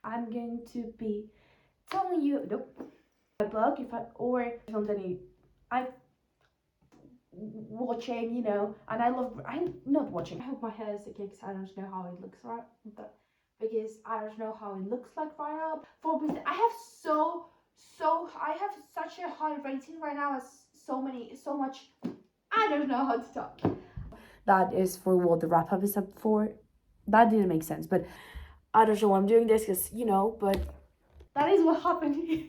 I'm going to be telling you a book if I or something I watching, you know, and I'm not watching. I hope my hair is okay because I don't know how it looks right, but because I don't know how it looks like right now. I have I have such a high rating right now, as so much. I don't know how to talk. That is for what the wrap up is up for. That didn't make sense, but I don't know why I'm doing this because, you know, but that is what happened.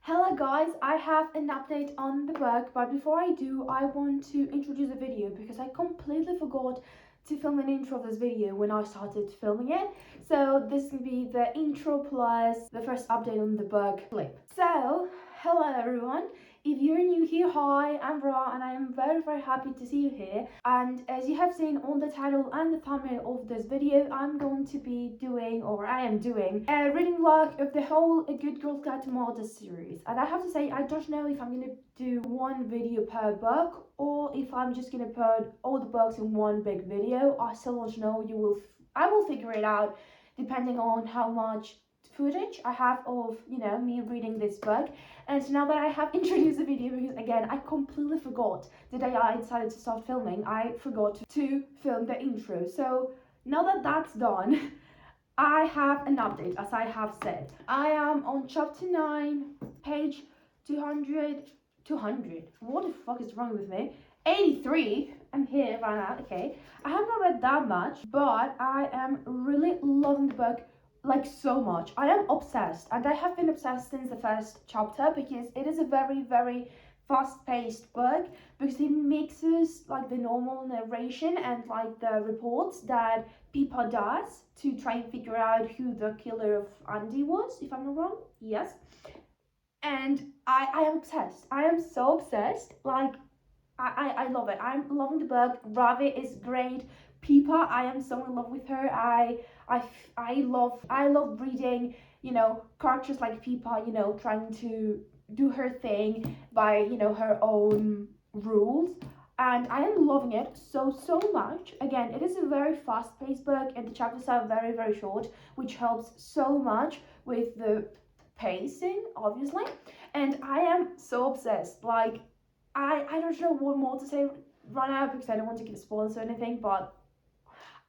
Hello guys, I have an update on the book, but before I do, I want to introduce a video because I completely forgot to film an intro of this video when I started filming it. So this will be the intro plus the first update on the book clip. So, hello everyone. If you're new here, hi, I'm Ra and I'm very happy to see you here. And as you have seen on the title and the thumbnail of this video, I'm going to be doing, or I am doing, a reading vlog of the whole A Good Girl's Guide to Murder series. And I have to say, I don't know if I'm gonna do one video per book or if I'm just gonna put all the books in one big video. I still don't know. I will figure it out depending on how much footage I have of, you know, me reading this book. And so now that I have introduced the video, because again I completely forgot the day I decided to start filming, I forgot to film the intro. So now that that's done, I have an update. As I have said, I am on chapter 9, page 200. What the fuck is wrong with me? 83. I'm here right now. Okay, I have not read that much, but I am really loving the book, like, so much. I am obsessed, and I have been obsessed since the first chapter because it is a very fast-paced book, because it mixes like the normal narration and like the reports that Pippa does to try and figure out who the killer of Andy was, if I'm not wrong. Yes. And I am obsessed. I am so obsessed. Like, I love it. I'm loving the book. Ravi is great. Pippa, I am so in love with her. I love reading, you know, characters like Pippa, you know, trying to do her thing by, you know, her own rules. And I am loving it so much. Again, it is a very fast-paced book and the chapters are very short, which helps so much with the pacing, obviously. And I am so obsessed. Like, I don't know what more to say right now because I don't want to give spoilers or anything, but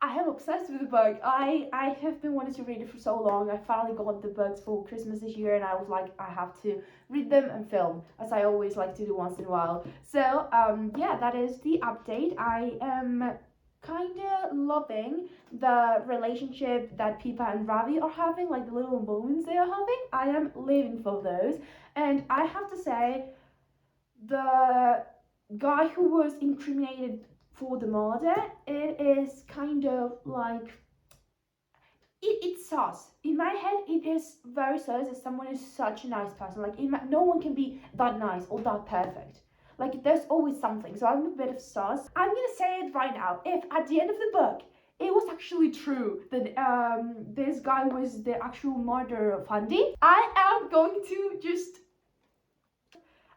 I am obsessed with the book. I have been wanting to read it for so long. I finally got the books for Christmas this year and I was like, I have to read them and film, as I always like to do once in a while. So yeah, that is the update. I am kind of loving the relationship that Pippa and Ravi are having, like the little moments they are having. I am living for those. And I have to say, the guy who was incriminated for the murder, it is kind of like, it's sus. In my head, it is very sus that someone is such a nice person. Like, no one can be that nice or that perfect. Like, there's always something. So I'm a bit of sus. I'm gonna say it right now. If at the end of the book it was actually true that this guy was the actual murderer of Andy, I am going to just,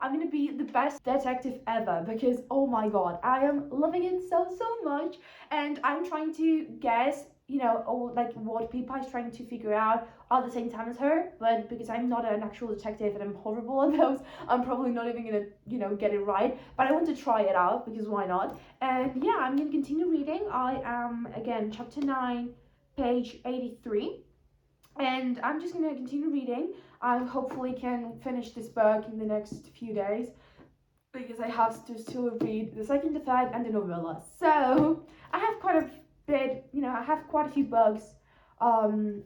I'm gonna be the best detective ever, because oh my god, I am loving it so much. And I'm trying to guess, you know, all like what Pippa is trying to figure out at the same time as her, but because I'm not an actual detective and I'm horrible at those, I'm probably not even gonna, you know, get it right. But I want to try it out because why not? And yeah, I'm gonna continue reading. I am again chapter 9, page 83. And I'm just gonna continue reading. I hopefully can finish this book in the next few days. because I have to still read the second, the third, and the novella. So I have quite a bit, I have quite a few books um,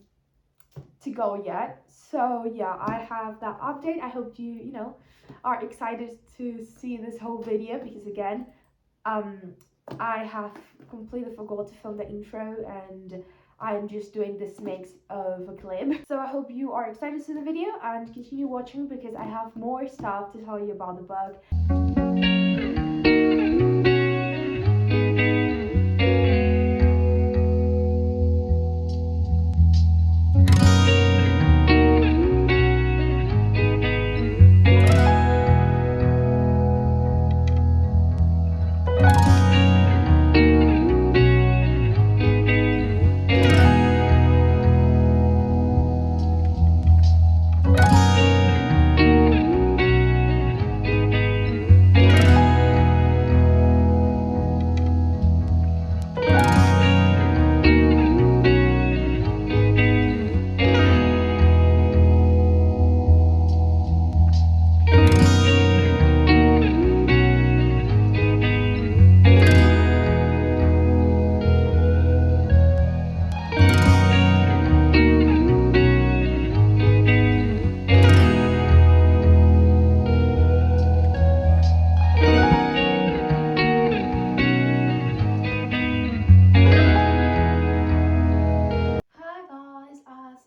to go yet. So yeah, I have that update. I hope you are excited to see this whole video because again, um, I have completely forgot to film the intro and I'm just doing this mix of a clip. So I hope you are excited to see the video and continue watching because I have more stuff to tell you about the book.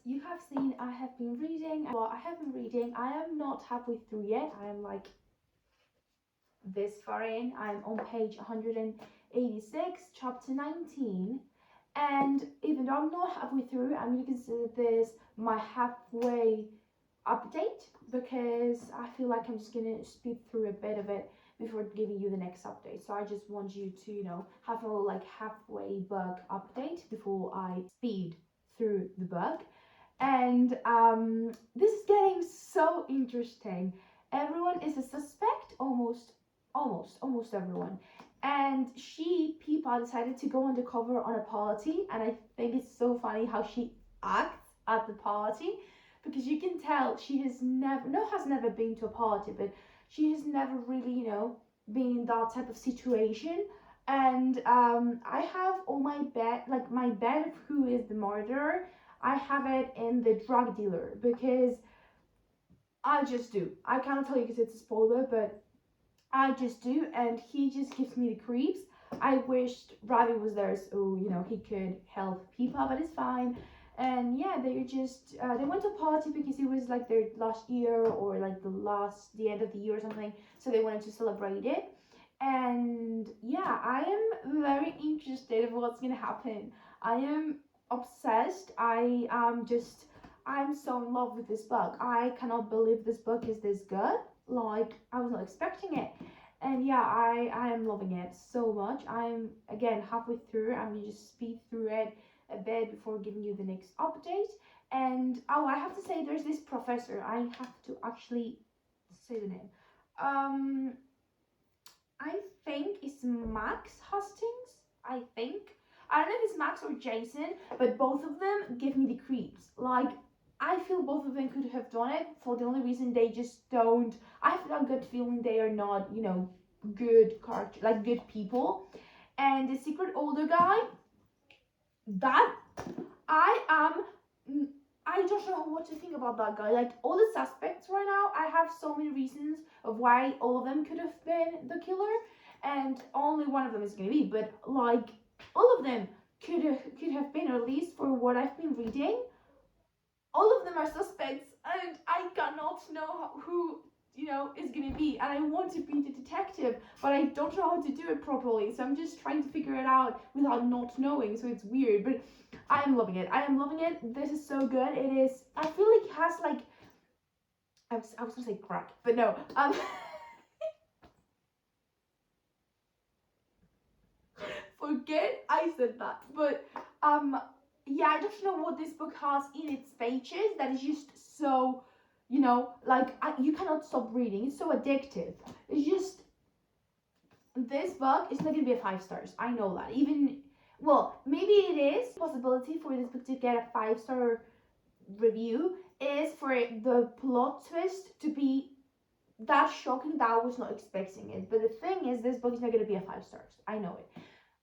You have seen I have been reading. Well, I have been reading. I am not halfway through yet. I am like this far in. I'm on page 186, chapter 19. And even though I'm not halfway through, I'm going to consider this my halfway update because I feel like I'm just going to speed through a bit of it before giving you the next update. So I just want you to have a like halfway book update before I speed through the book. And this is getting so interesting. Everyone is a suspect, almost everyone. And Peepa, decided to go undercover on a party, and I think it's so funny how she acts at the party because you can tell she has never been to a party, but she has never really, been in that type of situation. And I have all my bet, like my bet of who is the murderer. I have it in the drug dealer because I just do. I cannot tell you because it's a spoiler, but I just do, and he just gives me the creeps. I wished Ravi was there so he could help people, but it's fine. And yeah, they went to a party because it was like their last year or like the end of the year or something, so they wanted to celebrate it. And yeah, I am very interested in what's gonna happen. I am obsessed. I'm so in love with this book. I cannot believe this book is this good. Like I was not expecting it. And yeah, I am loving it so much. I'm again halfway through. I'm gonna just speed through it a bit before giving you the next update. And oh, I have to say there's this professor. I have to actually say the name. Um I think it's Max Hastings. I think. I don't know if it's Max or Jason, but both of them give me the creeps. Like, I feel both of them could have done it for the only reason they just don't. I have a good feeling they are not, good character, like good people. And the secret older guy, that I am. I don't know what to think about that guy. Like all the suspects right now, I have so many reasons of why all of them could have been the killer, and only one of them is gonna be. But like all of them could have been, or at least for what I've been reading, all of them are suspects, and I cannot know who is gonna be. And I want to be the detective, but I don't know how to do it properly. So I'm just trying to figure it out without not knowing. So it's weird, but I am loving it. I am loving it. This is so good. It is. I feel like it has like. I was gonna say crack, but no. Forget I said that. But yeah, I don't know what this book has in its pages that is just so, like you cannot stop reading. It's so addictive. It's just this book is not gonna be a 5 stars. I know that. Even well, maybe it is possibility for this book to get a 5-star review is for the plot twist to be that shocking that I was not expecting it. But the thing is, this book is not going to be a 5 stars. I know it.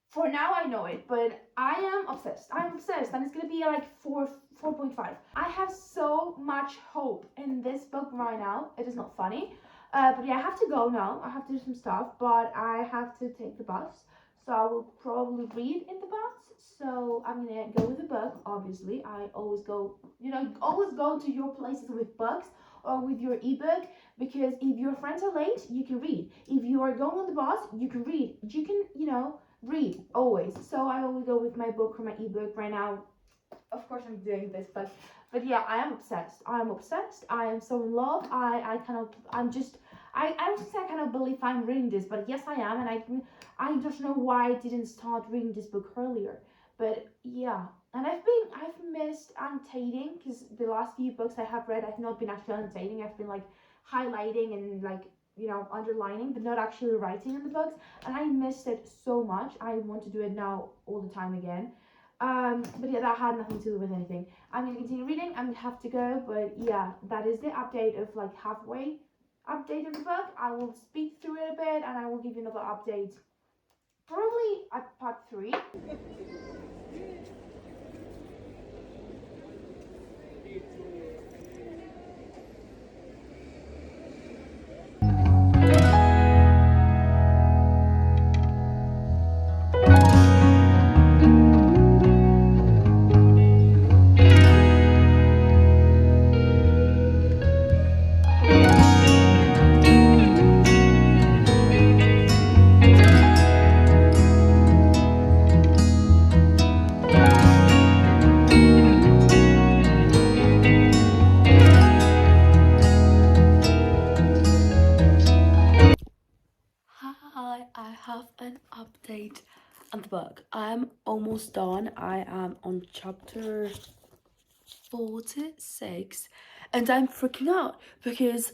For now, I know it, but I am obsessed. I'm obsessed, and it's gonna be like 4.5. I have so much hope in this book right now. It is not funny, but yeah, I have to go now. I have to do some stuff, but I have to take the bus, so I will probably read in the bus. So I'm gonna go with the book. Obviously, I always go. Always go to your places with books or with your ebook, because if your friends are late, you can read. If you are going on the bus, you can read. You can, read always. So I always go with my book or my ebook right now. Of course I'm doing this, but yeah, I am obsessed. I am obsessed. I am so in love. I cannot. I don't say I cannot believe I'm reading this, but yes I am, and I don't know why I didn't start reading this book earlier. But yeah, and I've missed annotating, because the last few books I have read I've not been actually annotating. I've been like highlighting and like underlining, but not actually writing in the books, and I missed it so much. I want to do it now all the time again. But yeah, that had nothing to do with anything. I'm gonna continue reading. I'm gonna have to go, but yeah, that is the update of like halfway update of the book. I will speak through it a bit, and I will give you another update probably at part 3. Hi, I have an update on the book. I'm almost done. I am on chapter 46, and I'm freaking out because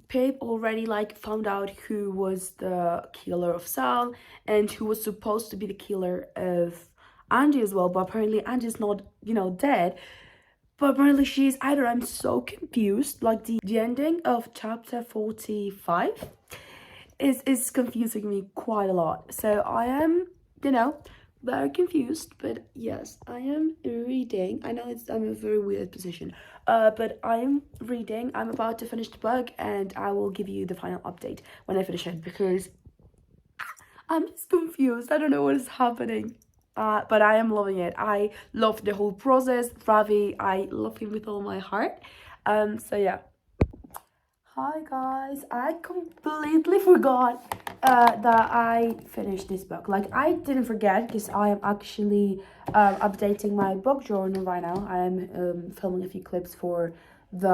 Pip already like found out who was the killer of Sal and who was supposed to be the killer of Andy as well, but apparently Andy's not, dead. But apparently she's. I don't know, I'm so confused. Like the ending of chapter 45 is confusing me quite a lot. So I am, very confused. But yes, I am reading. I know I'm in a very weird position. But I'm reading. I'm about to finish the book, and I will give you the final update when I finish it, because I'm just confused. I don't know what is happening. But I am loving it. I love the whole process. Ravi, I love him with all my heart. So yeah. Hi guys, I completely forgot that I finished this book. Like, I didn't forget, because I am actually updating my book journal right now. I am filming a few clips for the...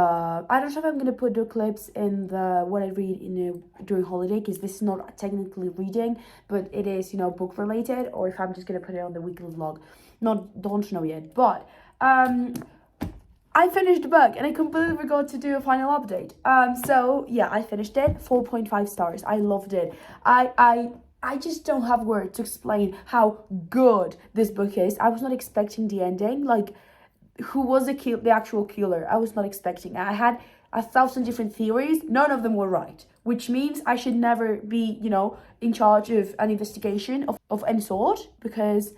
I don't know if I'm gonna put the clips in the what I read during holiday, because this is not technically reading, but it is, book related, or if I'm just gonna put it on the weekly vlog. Don't know yet, but I finished the book, and I completely forgot to do a final update. So yeah, I finished it. 4.5 stars. I loved it. I just don't have words to explain how good this book is. I was not expecting the ending. Like, who was the actual killer? I was not expecting. I had 1,000 different theories. None of them were right, which means I should never be, in charge of an investigation of any sort, because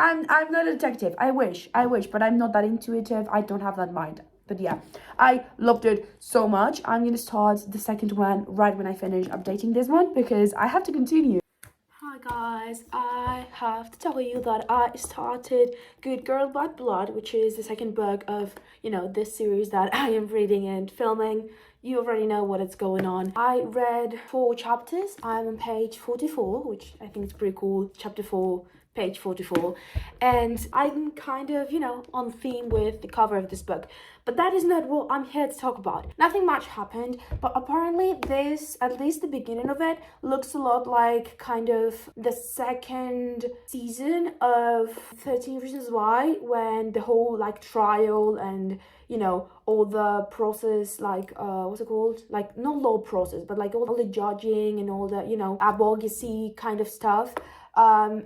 I'm not a detective. I wish, but I'm not that intuitive. I don't have that mind. But yeah, I loved it so much. I'm gonna start the second one right when I finish updating this one, because I have to continue. Hi guys, I have to tell you that I started Good Girl Bad Blood, which is the second book of, this series that I am reading and filming. You already know what is going on. I read 4 chapters. I'm on page 44, which I think is pretty cool. Chapter 4, page 44. And I'm kind of, on theme with the cover of this book. But that is not what I'm here to talk about. Nothing much happened, but apparently this, at least the beginning of it, looks a lot like kind of the second season of 13 Reasons Why, when the whole like trial and, all the process, like what's it called, like not law process, but like all the judging and all the, advocacy kind of stuff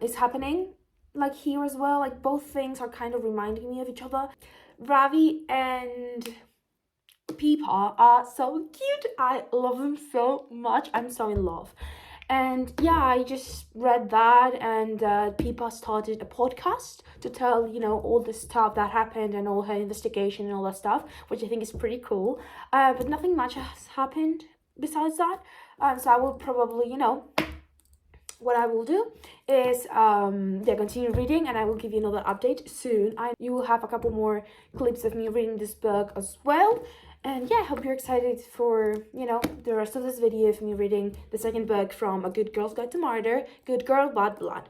is happening like here as well. Like, both things are kind of reminding me of each other. Ravi and people are so cute. I love them so much. I'm so in love. And yeah, I just read that, and Peepa started a podcast to tell, all the stuff that happened and all her investigation and all that stuff, which I think is pretty cool. But nothing much has happened besides that. So I will probably, what I will do is continue reading, and I will give you another update soon. You will have a couple more clips of me reading this book as well. And yeah, I hope you're excited for, the rest of this video of me reading the second book from A Good Girl's Guide to Murder, Good Girl, Bad Blood.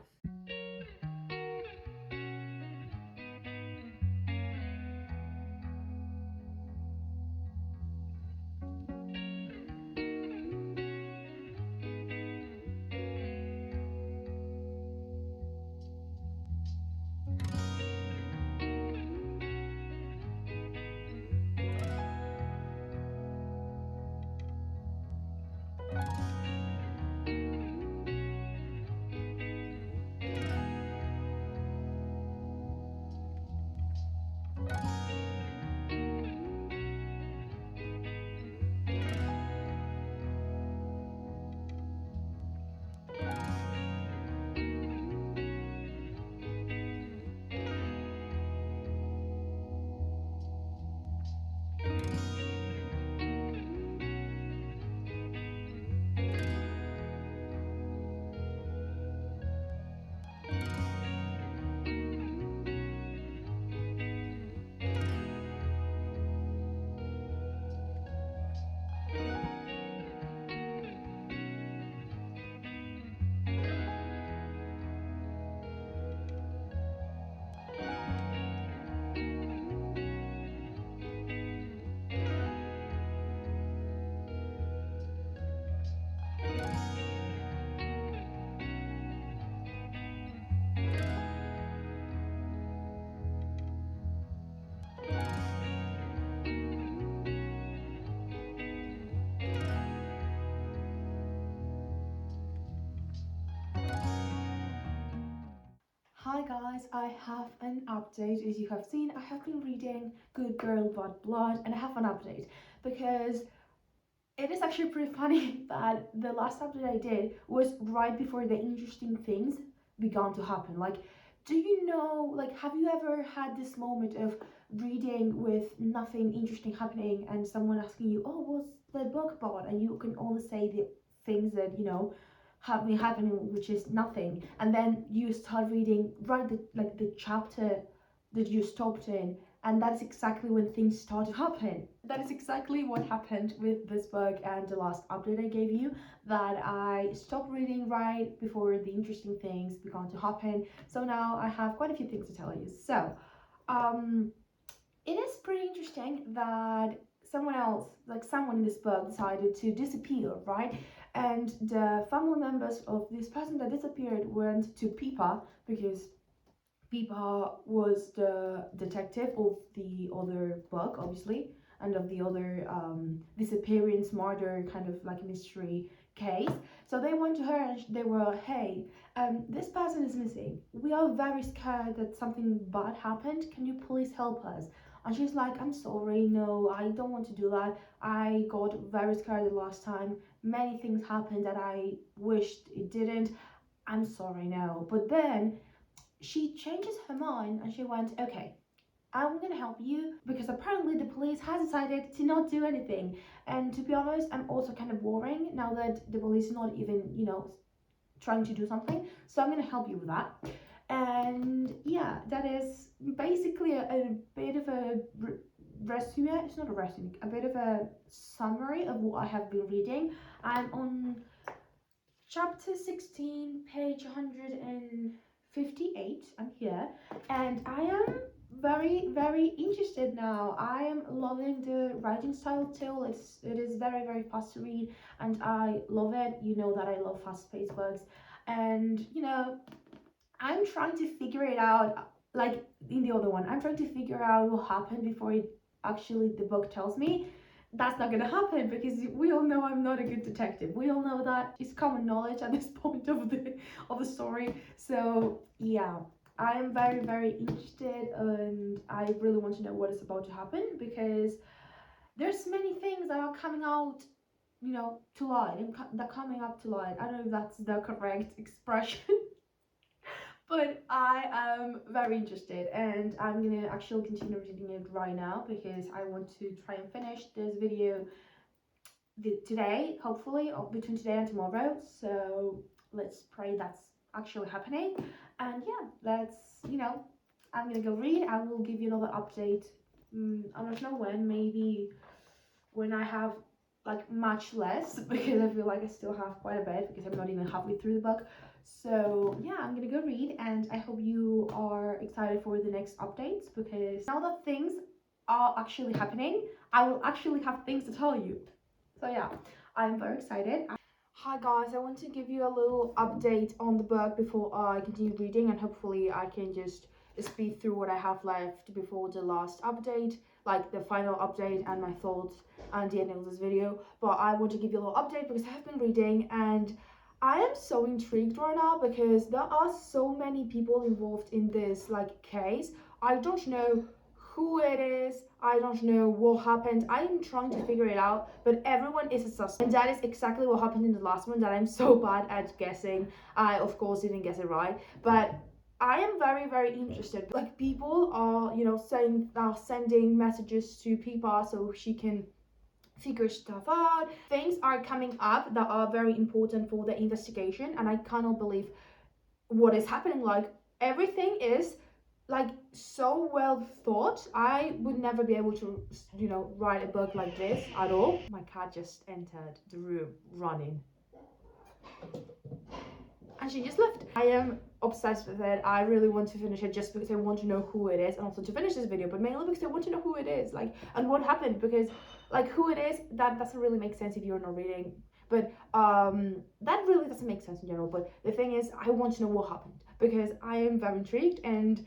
Hi guys, I have an update. As you have seen, I have been reading Good Girl Bad Blood, and I have an update because it is actually pretty funny that the last update I did was right before the interesting things began to happen. Like, do you know, like, have you ever had this moment of reading with nothing interesting happening and someone asking you, oh, what's the book about? And you can only say the things that, have been happening, which is nothing. And then you start reading right the chapter that you stopped in, and that's exactly when things start to happen. That is exactly what happened with this book and the last update I gave you, that I stopped reading right before the interesting things began to happen. So now I have quite a few things to tell you. So it is pretty interesting that someone else, like someone in this book, decided to disappear, right? And the family members of this person that disappeared went to Peepa, because Peepa was the detective of the other book, obviously, and of the other disappearance, murder, kind of like mystery case. So they went to her and they were, hey, this person is missing. We are very scared that something bad happened. Can you please help us? And she's like, I'm sorry, no, I don't want to do that. I got very scared the last time. Many things happened that I wished it didn't. I'm sorry, no. But then she changes her mind and she went, okay, I'm gonna help you, because apparently the police has decided to not do anything. And to be honest, I'm also kind of worrying now that the police is not even, trying to do something. So I'm gonna help you with that. And yeah, that is basically a bit of a resume. It's not a resume, a bit of a summary of what I have been reading. I'm on chapter 16, page 158. I'm here, and I am very, very interested now. I am loving the writing style too. It is very, very fast to read, and I love it. You know that I love fast-paced books, and I'm trying to figure it out. Like in the other one, I'm trying to figure out what happened before it actually the book tells me. That's not gonna happen, because we all know I'm not a good detective. We all know that. It's common knowledge at this point of the story. So yeah, I am very, very interested, and I really want to know what is about to happen, because there's many things that are coming out, to light, and that coming up to light. I don't know if that's the correct expression. But I am very interested, and I'm gonna actually continue reading it right now because I want to try and finish this video today, hopefully, or between today and tomorrow. So let's pray that's actually happening. And yeah, I'm gonna go read. I will give you another update. I don't know when, maybe when I have like much less, because I feel like I still have quite a bit because I'm not even halfway through the book. So yeah, I'm gonna go read, and I hope you are excited for the next updates, because now that things are actually happening, I will actually have things to tell you. So yeah, I'm very excited. Hi guys, I want to give you a little update on the book before I continue reading, and hopefully I can just speed through what I have left before the last update, like the final update and my thoughts and the ending of this video. But I want to give you a little update because I have been reading, and I am so intrigued right now because there are so many people involved in this case. I don't know who it is, I don't know what happened. I'm trying to figure it out, but everyone is a suspect, and that is exactly what happened in the last one, that I'm so bad at guessing. I of course didn't guess it right, but I am very, very interested. Like, people are, sending messages to Pipa so she can figure stuff out. Things are coming up that are very important for the investigation, and I cannot believe what is happening. Like, everything is so well thought. I would never be able to write a book like this at all. My cat just entered the room running, and she just left. I am obsessed with it. I really want to finish it just because I want to know who it is, and also to finish this video, but mainly because I want to know who it is, and what happened, because who it is, that doesn't really make sense if you're not reading. But that really doesn't make sense in general. But the thing is, I want to know what happened because I am very intrigued, and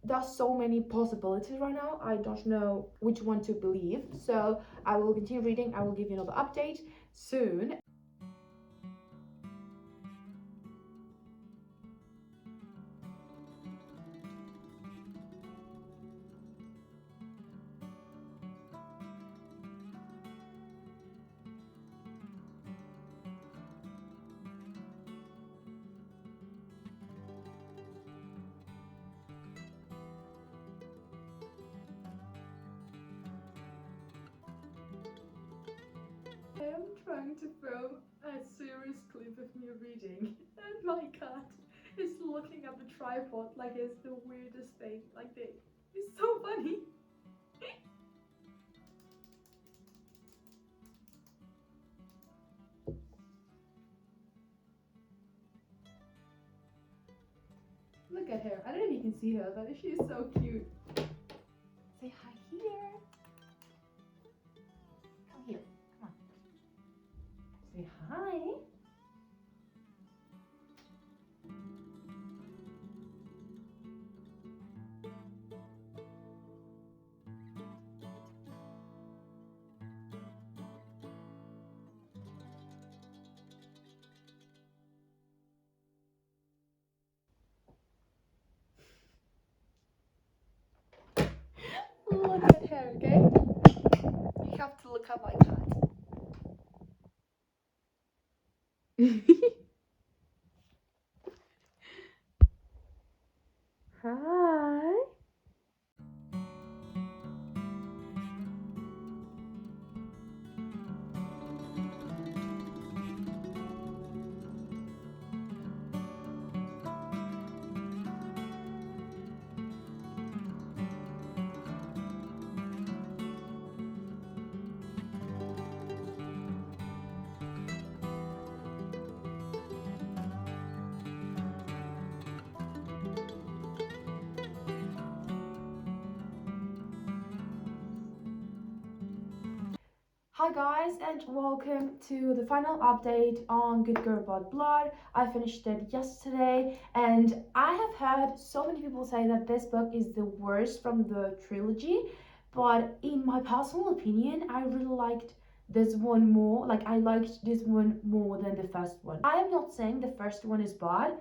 there's so many possibilities right now. I don't know which one to believe. So I will continue reading. I will give you another update soon. I am trying to film a serious clip of me reading, and my cat is looking at the tripod like it's the weirdest thing. It's so funny. Look at her. I don't know if you can see her, but she's so cute. Say hi here. Come here. Come on. Say hi. Look at her, okay? You have to look at my cat. Hi. Hi guys, and welcome to the final update on Good Girl Bad Blood. I finished it yesterday, and I have heard so many people say that this book is the worst from the trilogy, but in my personal opinion, I really liked this one more. I liked this one more than the first one. I am not saying the first one is bad,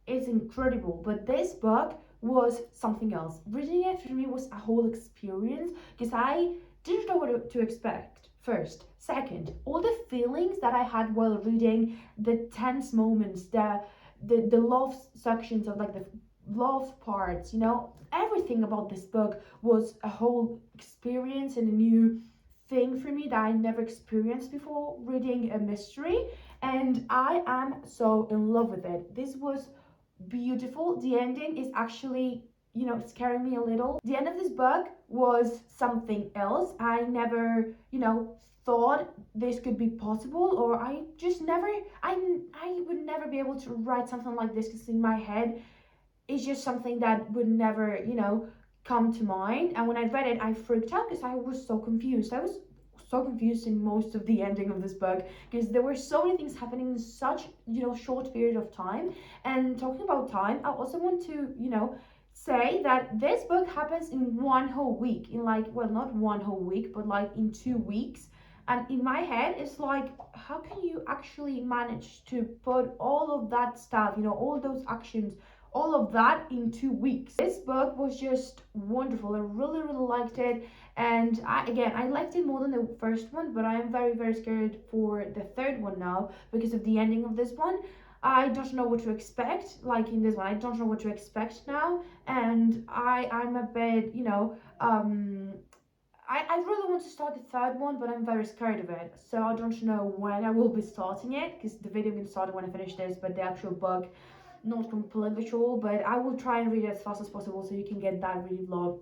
it's incredible, but this book was something else. Reading it for me was a whole experience, because I didn't know what to expect. First, second, all the feelings that I had while reading, the tense moments, the love sections of like the love parts, you know, everything about this book was a whole experience and a new thing for me that I never experienced before reading a mystery, and I am so in love with it. This was beautiful. The ending is actually, you know, scaring me a little. The end of this book was something else. I never, you know, thought this could be possible, or I just never, I would never be able to write something like this, because in my head it's just something that would never, you know, come to mind. And when I read it, I freaked out because I was so confused. I was so confused in most of the ending of this book, because there were so many things happening in such, you know, short period of time. And talking about time, I also want to, you know, say that this book happens in one whole week, in like, well, not one whole week, but like in 2 weeks. And in my head, it's like, how can you actually manage to put all of that stuff, you know, all those actions, all of that in 2 weeks? This book was just wonderful. I really, really liked it. And I liked it more than the first one, but I am very, very scared for the third one now because of the ending of this one. I don't know what to expect. Like in this one, I don't know what to expect now, and I'm a bit, you know, I really want to start the third one, but I'm very scared of it. So I don't know when I will be starting it, because the video will start when I finish this, but the actual book, not completely sure. But I will try and read it as fast as possible so you can get that reading vlog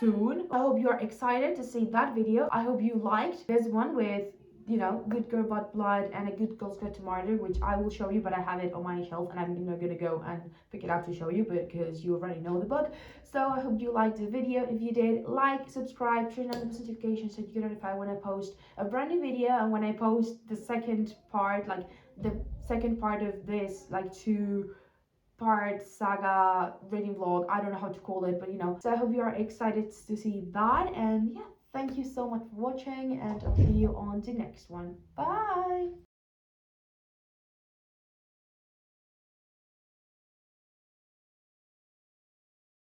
soon. I hope you are excited to see that video. I hope you liked this one with, you know, Good Girl Bad Blood and A Good Girl's Guide to Murder, which I will show you, but I have it on my shelf and I'm not gonna go and pick it up to show you because you already know the book. So I hope you liked the video. If you did, like, subscribe, turn on the notifications so you get notified when I post a brand new video and when I post the second part, like the second part of this, like 2-part saga reading vlog. I don't know how to call it, but you know. So I hope you are excited to see that, and yeah, thank you so much for watching, and I'll see you on the next one. Bye.